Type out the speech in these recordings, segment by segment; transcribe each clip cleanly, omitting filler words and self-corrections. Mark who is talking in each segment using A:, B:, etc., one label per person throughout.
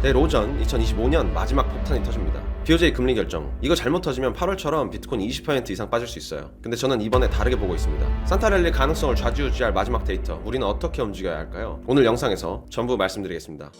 A: 내일 오전 2025년 마지막 폭탄이 터집니다. BOJ 금리 결정. 이거 잘못 터지면 8월처럼 비트코인 20% 이상 빠질 수 있어요. 근데 저는 이번에 다르게 보고 있습니다. 산타랠리 가능성을 좌지우지할 마지막 데이터, 우리는 어떻게 움직여야 할까요? 오늘 영상에서 전부 말씀드리겠습니다.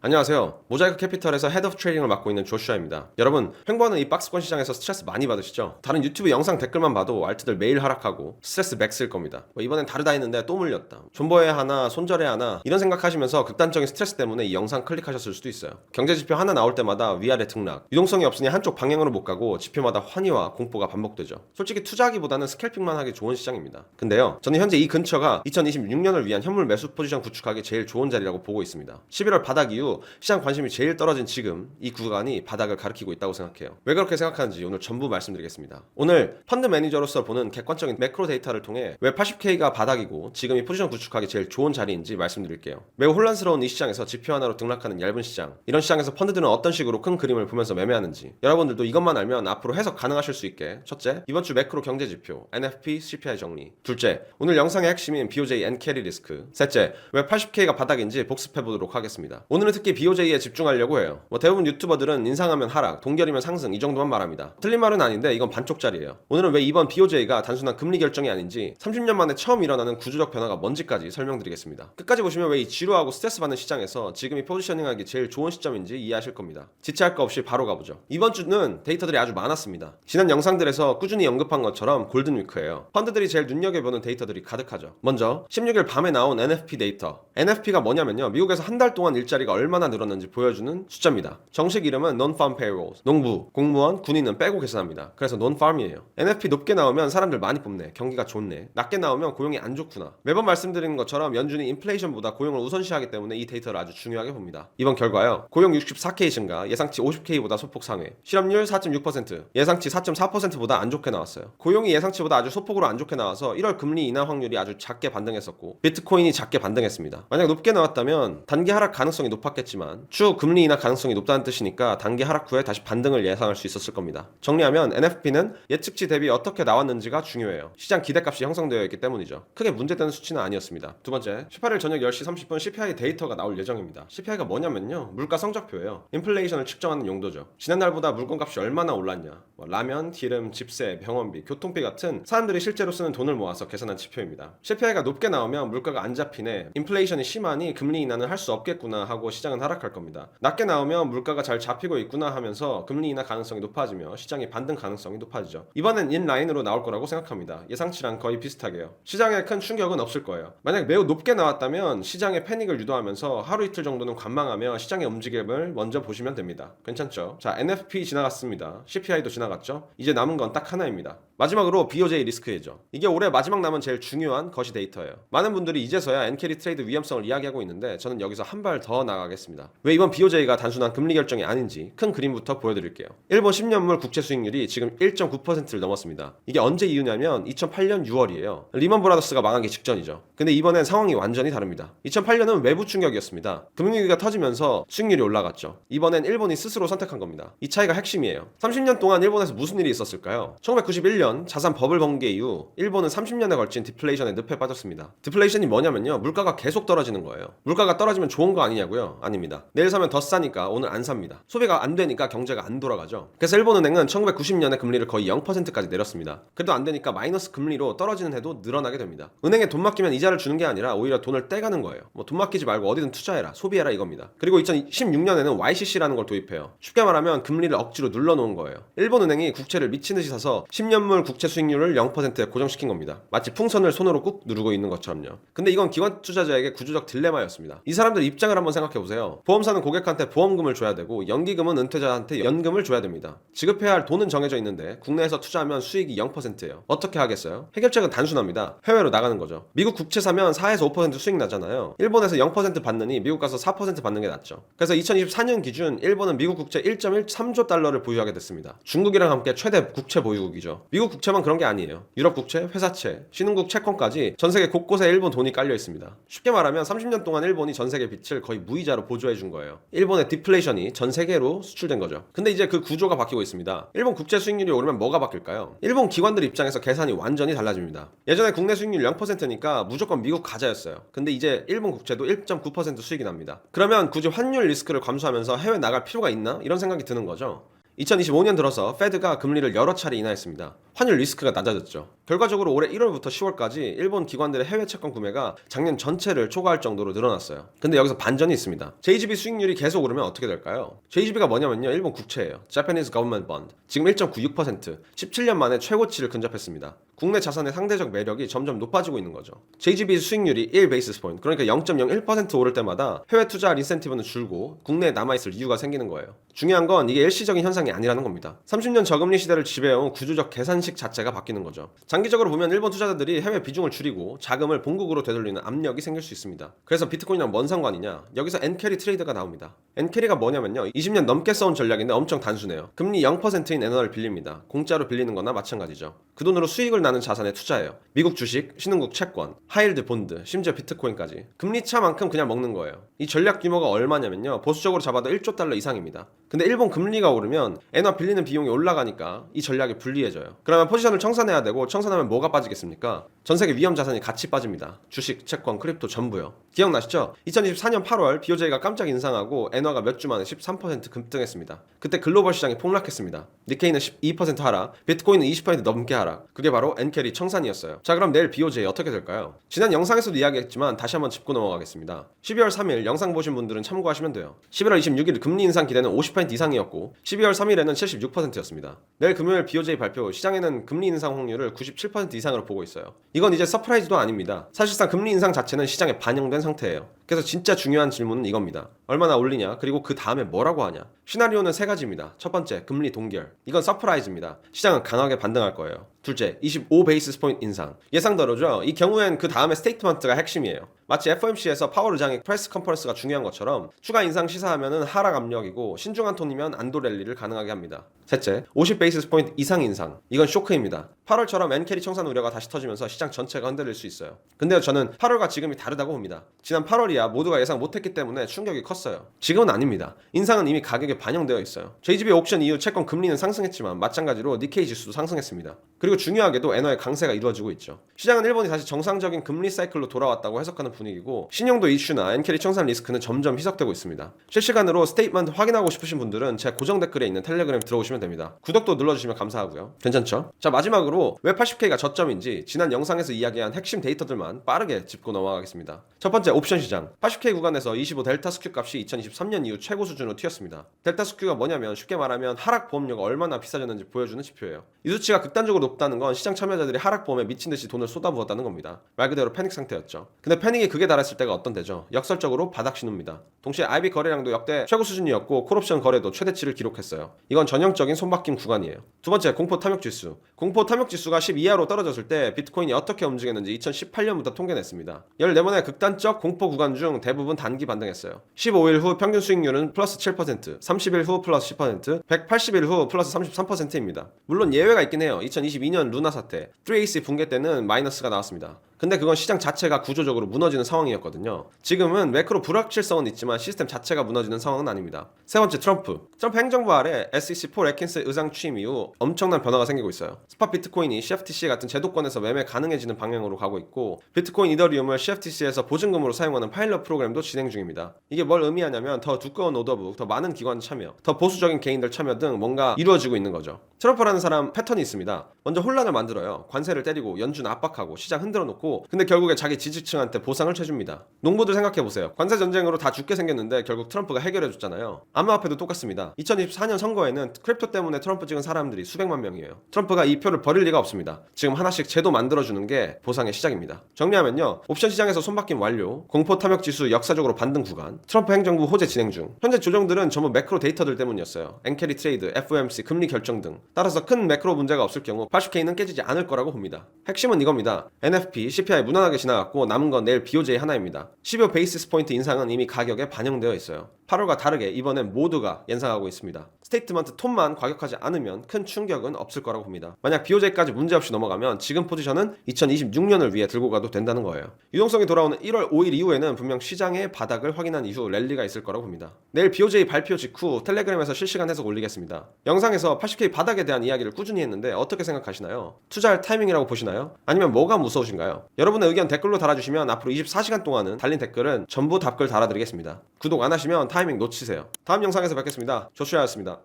A: 안녕하세요. 모자이크 캐피털에서 헤드 오브 트레이딩을 맡고 있는 조슈아입니다. 여러분, 횡보하는 이 박스권 시장에서 스트레스 많이 받으시죠? 다른 유튜브 영상 댓글만 봐도 알트들 매일 하락하고 스트레스 맥스일 겁니다. 이번엔 다르다 했는데 또 물렸다. 존버해야 하나, 손절해야 하나 이런 생각하시면서 극단적인 스트레스 때문에 이 영상 클릭하셨을 수도 있어요. 경제지표 하나 나올 때마다 위아래 등락, 유동성이 없으니 한쪽 방향으로 못 가고 지표마다 환희와 공포가 반복되죠. 솔직히 투자하기보다는 스캘핑만 하기 좋은 시장입니다. 근데요, 저는 현재 이 근처가 2026년을 위한 현물 매수 포지션 구축하기 제일 좋은 자리라고 보고 있습니다. 11월 바닥 이후 시장 관심이 제일 떨어진 지금 이 구간이 바닥을 가리키고 있다고 생각해요. 왜 그렇게 생각하는지 오늘 전부 말씀드리겠습니다. 오늘 펀드 매니저로서 보는 객관적인 매크로 데이터를 통해 왜 80K가 바닥이고 지금 이 포지션 구축하기 제일 좋은 자리인지 말씀드릴게요. 매우 혼란스러운 이 시장에서 지표 하나로 등락하는 얇은 시장, 이런 시장에서 펀드들은 어떤 식으로 큰 그림을 보면서 매매하는지 여러분들도 이것만 알면 앞으로 해석 가능하실 수 있게, 첫째, 이번 주 매크로 경제 지표 NFP, CPI 정리, 둘째, 오늘 영상의 핵심인 BOJ and 캐리 리스크, 셋째, 왜 80K가 바닥인지 복습해보도록 하겠습니다. 오늘은 특히 BOJ에 집중하려고 해요. 대부분 유튜버들은 인상하면 하락, 동결이면 상승 이 정도만 말합니다. 틀린 말은 아닌데 이건 반쪽짜리예요. 오늘은 왜 이번 BOJ가 단순한 금리 결정이 아닌지 30년 만에 처음 일어나는 구조적 변화가 뭔지까지 설명드리겠습니다. 끝까지 보시면 왜 이 지루하고 스트레스 받는 시장에서 지금이 포지셔닝하기 제일 좋은 시점인지 이해하실 겁니다. 지체할 거 없이 바로 가보죠. 이번 주는 데이터들이 아주 많았습니다. 지난 영상들에서 꾸준히 언급한 것처럼 골든위크예요. 펀드들이 제일 눈여겨보는 데이터들이 가득하죠. 먼저 16일 밤에 나온 NFP 데이터. NFP가 뭐냐면요, 미국에서 한 달 동안 일자리가 얼마나 늘었는지 보여주는 숫자입니다. 정식 이름은 Non-Farm Payrolls. 농부, 공무원, 군인은 빼고 계산합니다. 그래서 Non-Farm이에요. NFP 높게 나오면 사람들 많이 뽑네, 경기가 좋네. 낮게 나오면 고용이 안 좋구나. 매번 말씀드리는 것처럼 연준이 인플레이션보다 고용을 우선시하기 때문에 이 데이터를 아주 중요하게 봅니다. 이번 결과요, 고용 64K 증가, 예상치 50K보다 소폭 상회. 실업률 4.6%, 예상치 4.4%보다 안 좋게 나왔어요. 고용이 예상치보다 아주 소폭으로 안 좋게 나와서 1월 금리 인하 확률이 아주 작게 반등했었고 비트코인이 작게 반등했습니다. 만약 높게 나왔다면 단기 하락 가능성이 높았겠지만 추후 금리 인하 가능성이 높다는 뜻이니까 단기 하락 후에 다시 반등을 예상할 수 있었을 겁니다. 정리하면 NFP는 예측치 대비 어떻게 나왔는지가 중요해요. 시장 기대값이 형성되어 있기 때문이죠. 크게 문제되는 수치는 아니었습니다. 두 번째, 18일 저녁 10시 30분 CPI 데이터가 나올 예정입니다. CPI가 뭐냐면요, 물가 성적표예요. 인플레이션을 측정하는 용도죠. 지난달보다 물건값이 얼마나 올랐냐, 라면, 기름, 집세, 병원비, 교통비 같은 사람들이 실제로 쓰는 돈을 모아서 계산한 지표입니다. CPI가 높게 나오면 물가가 안 잡히네, 인플레이션이 심하니 금리 인하는 할 수 없겠구나 하고 시장은 하락할 겁니다. 낮게 나오면 물가가 잘 잡히고 있구나 하면서 금리 인하 가능성이 높아지며 시장의 반등 가능성이 높아지죠. 이번엔 인라인으로 나올 거라고 생각합니다. 예상치랑 거의 비슷하게요. 시장에 큰 충격은 없을 거예요. 만약 매우 높게 나왔다면 시장의 패닉을 유도하면서 하루 이틀 정도는 관망하며 시장의 움직임을 먼저 보시면 됩니다. 괜찮죠? 자, NFP 지나갔습니다. CPI도 지나갔죠? 이제 남은 건 딱 하나입니다. 마지막으로 BOJ 리스크이죠. 이게 올해 마지막 남은 제일 중요한 거시 데이터예요. 많은 분들이 이제서야 엔캐리 트레이드 위험성을 이야기하고 있는데 저는 여기서 한 발 더 나가겠습니다. 왜 이번 BOJ가 단순한 금리 결정이 아닌지 큰 그림부터 보여드릴게요. 일본 10년물 국채 수익률이 지금 1.9%를 넘었습니다. 이게 언제 이유냐면 2008년 6월이에요. 리먼 브라더스가 망하기 직전이죠. 근데 이번엔 상황이 완전히 다릅니다. 2008년은 외부 충격이었습니다. 금융위기가 터지면서 수익률이 올라갔죠. 이번엔 일본이 스스로 선택한 겁니다. 이 차이가 핵심이에요. 30년 동안 일본에서 무슨 일이 있었을까요? 1991년 자산 버블 번개 이후 일본은 30년에 걸친 디플레이션의 늪에 빠졌습니다. 디플레이션이 뭐냐면요, 물가가 계속 떨어지는 거예요. 물가가 떨어지면 좋은 거 아니냐고요? 아닙니다. 내일 사면 더 싸니까 오늘 안 삽니다. 소비가 안 되니까 경제가 안 돌아가죠. 그래서 일본은행은 1990년에 금리를 거의 0%까지 내렸습니다. 그래도 안 되니까 마이너스 금리로 떨어지는 해도 늘어나게 됩니다. 은행에 돈 맡기면 이자를 주는 게 아니라 오히려 돈을 떼가는 거예요. 돈 맡기지 말고 어디든 투자해라, 소비해라 이겁니다. 그리고 2016년에는 YCC라는 걸 도입해요. 쉽게 말하면 금리를 억지로 눌러놓은 거예요. 일본은행이 국채를 미친듯이 사서 10년물 국채 수익률을 0%에 고정시킨 겁니다. 마치 풍선을 손으로 꾹 누르고 있는 것처럼요. 근데 이건 기관 투자자에게 구조적 딜레마였습니다. 이 사람들 입장을 한번 생각해보세요. 보험사는 고객한테 보험금을 줘야 되고 연기금은 은퇴자한테 연금을 줘야 됩니다. 지급해야 할 돈은 정해져 있는데 국내에서 투자하면 수익이 0%예요. 어떻게 하겠어요? 해결책은 단순합니다. 해외로 나가는 거죠. 미국 국채 사면 4에서 5% 수익 나잖아요. 일본에서 0% 받느니 미국 가서 4% 받는 게 낫죠. 그래서 2024년 기준 일본은 미국 국채 1.13조 달러를 보유하게 됐습니다. 중국이랑 함께 최대 국채 보유국이죠. 미국 국채만 그런 게 아니에요. 유럽 국채, 회사채, 신흥국 채권까지 전 세계 곳곳에 일본 돈이 깔려 있습니다. 쉽게 말하면 30년 동안 일본이 전 세계 빚을 거의 무이자로 보조해 준 거예요. 일본의 디플레이션이 전 세계로 수출된 거죠. 근데 이제 그 구조가 바뀌고 있습니다. 일본 국채 수익률이 오르면 뭐가 바뀔까요? 일본 기관들 입장에서 계산이 완전히 달라집니다. 예전에 국내 수익률 0%니까 무조건 미국 가자였어요. 근데 이제 일본 국채도 1.9% 수익이 납니다. 그러면 굳이 환율 리스크를 감수하면서 해외 나갈 필요가 있나? 이런 생각이 드는 거죠. 2025년 들어서 페드가 금리를 여러 차례 인하했습니다. 환율 리스크가 낮아졌죠. 결과적으로 올해 1월부터 10월까지 일본 기관들의 해외 채권 구매가 작년 전체를 초과할 정도로 늘어났어요. 근데 여기서 반전이 있습니다. JGB 수익률이 계속 오르면 어떻게 될까요? JGB가 뭐냐면요, 일본 국채예요. Japanese Government Bond. 지금 1.96%, 17년 만에 최고치를 근접했습니다. 국내 자산의 상대적 매력이 점점 높아지고 있는 거죠. JGB 수익률이 1 베이시스 포인트, 그러니까 0.01% 오를 때마다 해외 투자할 인센티브는 줄고 국내에 남아있을 이유가 생기는 거예요. 중요한 건 이게 일시적인 현상이 아니라는 겁니다. 30년 저금리 시대를 지배해온 구조적 계산식 자체가 바뀌는 거죠. 장기적으로 보면 일본 투자자들이 해외 비중을 줄이고 자금을 본국으로 되돌리는 압력이 생길 수 있습니다. 그래서 비트코인이랑 뭔 상관이냐? 여기서 엔캐리 트레이드가 나옵니다. 엔캐리가 뭐냐면요, 20년 넘게 써온 전략인데 엄청 단순해요. 금리 0%인 엔화를 빌립니다. 공짜로 빌리는 거나 마찬가지죠. 그 돈으로 수익을 나는 자산에 투자해요. 미국 주식, 신흥국 채권, 하이힐드 본드, 심지어 비트코인까지. 금리 차만큼 그냥 먹는 거예요. 이 전략 규모가 얼마냐면요, 보수적으로 잡아도 1조 달러 이상입니다. 근데 일본 금리가 오르면 엔화 빌리는 비용이 올라가니까 이 전략이 불리해져요. 그러면 포지션을 청산해야 되고, 청산하면 뭐가 빠지겠습니까? 전세계 위험 자산이 같이 빠집니다. 주식, 채권, 크립토 전부요. 기억나시죠? 2024년 8월 BOJ가 깜짝 인상하고 엔화가 몇 주 만에 13% 급등했습니다. 그때 글로벌 시장이 폭락했습니다. 니케이는 12% 하락, 비트코인은 20% 넘게 하락. 그게 바로 엔캐리 청산이었어요. 자, 그럼 내일 BOJ 어떻게 될까요? 지난 영상에서도 이야기했지만 다시 한번 짚고 넘어가겠습니다. 12월 3일 영상 보신 분들은 참고하시면 돼요. 11월 26일 금리 인상 기대는 50% 이상이었고 12월 3일에는 76%였습니다. 내일 금요일 BOJ 발표, 시장에는 금리 인상 확률을 97% 이상으로 보고 있어요. 이건 이제 서프라이즈도 아닙니다. 사실상 금리 인상 자체는 시장에 반영된 상태예요. 그래서 진짜 중요한 질문은 이겁니다. 얼마나 올리냐, 그리고 그 다음에 뭐라고 하냐. 시나리오는 세 가지입니다. 첫 번째, 금리 동결. 이건 서프라이즈입니다. 시장은 강하게 반등할 거예요. 둘째, 25 베이시스 포인트 인상. 예상대로죠. 이 경우엔 그 다음에 스테이트먼트가 핵심이에요. 마치 FOMC에서 파월 의장의 프레스 컨퍼런스가 중요한 것처럼 추가 인상 시사하면은 하락 압력이고, 신중한 톤이면 안도 랠리를 가능하게 합니다. 셋째, 50 베이시스 포인트 이상 인상. 이건 쇼크입니다. 8월처럼 엔캐리 청산 우려가 다시 터지면서 시장 전체가 흔들릴 수 있어요. 근데요, 저는 8월과 지금이 다르다고 봅니다. 지난 8월이야 모두가 예상 못했기 때문에 충격이 컸어요. 지금은 아닙니다. 인상은 이미 가격에 반영되어 있어요. JGB 옥션 이후 채권 금리는 상승했지만 마찬가지로 니케이 지수도 상승했습니다. 그리고 중요하게도 엔화의 강세가 이루어지고 있죠. 시장은 일본이 다시 정상적인 금리 사이클로 돌아왔다고 해석하는 분위기고, 신용도 이슈나 엔캐리 청산 리스크는 점점 희석되고 있습니다. 실시간으로 스테이트먼트 확인하고 싶으신 분들은 제 고정 댓글에 있는 텔레그램 들어오시면 됩니다. 구독도 눌러주시면 감사하고요. 괜찮죠? 자, 마지막으로 왜 80K가 저점인지 지난 영상에서 이야기한 핵심 데이터들만 빠르게 짚고 넘어가겠습니다. 첫 번째, 옵션 시장. 80K 구간에서 25 델타 스큐 값이 2023년 이후 최고 수준으로 튀었습니다. 델타 스큐가 뭐냐면 쉽게 말하면 하락 보험료가 얼마나 비싸졌는지 보여주는 지표예요. 이 수치가 극단적으로 높다는 건 시장 참여자들이 하락 보험에 미친 듯이 돈을 쏟아부었다는 겁니다. 말 그대로 패닉 상태였죠. 근데 패닉이 극에 달했을 때가 어떤 때죠? 역설적으로 바닥 신호입니다. 동시에 IB 거래량도 역대 최고 수준이었고, 콜옵션 거래도 최대치를 기록했어요. 이건 전형적인 손바뀜 구간이에요. 두 번째, 공포 탐욕 지수. 공포 탐욕 지수가 10 이하로 떨어졌을 때 비트코인이 어떻게 움직였는지 2018년부터 통계냈습니다. 14번의 극단적 공포 구간 중 대부분 단기 반등했어요. 15일 후 평균 수익률은 플러스 7%, 30일 후 플러스 10%, 180일 후 플러스 33%입니다. 물론 예외가 있긴 해요. 2022년 루나 사태, 3AC 붕괴 때는 마이너스가 나왔습니다. 근데 그건 시장 자체가 구조적으로 무너지는 상황이었거든요. 지금은 매크로 불확실성은 있지만 시스템 자체가 무너지는 상황은 아닙니다. 세 번째, 트럼프 행정부 아래 SEC 폴 애킨스 의장 취임 이후 엄청난 변화가 생기고 있어요. 스팟 비트코인이 CFTC 같은 제도권에서 매매 가능해지는 방향으로 가고 있고, 비트코인 이더리움을 CFTC에서 보증금으로 사용하는 파일럿 프로그램도 진행 중입니다. 이게 뭘 의미하냐면 더 두꺼운 오더북, 더 많은 기관 참여, 더 보수적인 개인들 참여 등 뭔가 이루어지고 있는 거죠. 트럼프라는 사람 패턴이 있습니다. 먼저 혼란을 만들어요. 관세를 때리고 연준 압박하고 시장 흔들어 놓고, 근데 결국에 자기 지지층한테 보상을 쳐줍니다. 농부들 생각해보세요. 관세 전쟁으로 다 죽게 생겼는데 결국 트럼프가 해결해줬잖아요. 암호화폐도 똑같습니다. 2024년 선거에는 크립토 때문에 트럼프 찍은 사람들이 수백만 명이에요. 트럼프가 이 표를 버릴 리가 없습니다. 지금 하나씩 제도 만들어주는 게 보상의 시작입니다. 정리하면요, 옵션 시장에서 손바뀜 완료, 공포 탐욕 지수 역사적으로 반등 구간, 트럼프 행정부 호재 진행 중. 현재 조정들은 전부 매크로 데이터들 때문이었어요. 엔캐리 트레이드, FOMC, 금리 결정 등. 따라서 큰 매크로 문제가 없을 경우 80K는 깨지지 않을 거라고 봅니다. 핵심은 이겁니다. NFP CPI 무난하게 지나갔고 남은 건 내일 BOJ 하나입니다. 12호 베이시스 포인트 인상은 이미 가격에 반영되어 있어요. 8월과 다르게 이번엔 모두가 예상하고 있습니다. 스테이트먼트 톤만 과격하지 않으면 큰 충격은 없을 거라고 봅니다. 만약 BOJ까지 문제없이 넘어가면 지금 포지션은 2026년을 위해 들고 가도 된다는 거예요. 유동성이 돌아오는 1월 5일 이후에는 분명 시장의 바닥을 확인한 이후 랠리가 있을 거라고 봅니다. 내일 BOJ 발표 직후 텔레그램에서 실시간 해석 올리겠습니다. 영상에서 80K 바닥에 대한 이야기를 꾸준히 했는데 어떻게 생각하시나요? 투자할 타이밍이라고 보시나요? 아니면 뭐가 무서우신가요? 여러분의 의견 댓글로 달아주시면 앞으로 24시간 동안은 달린 댓글은 전부 답글 달아드리겠습니다. 구독 안 하시면 타이밍 놓치세요. 다음 영상에서 뵙겠습니다. 조슈아였습니다.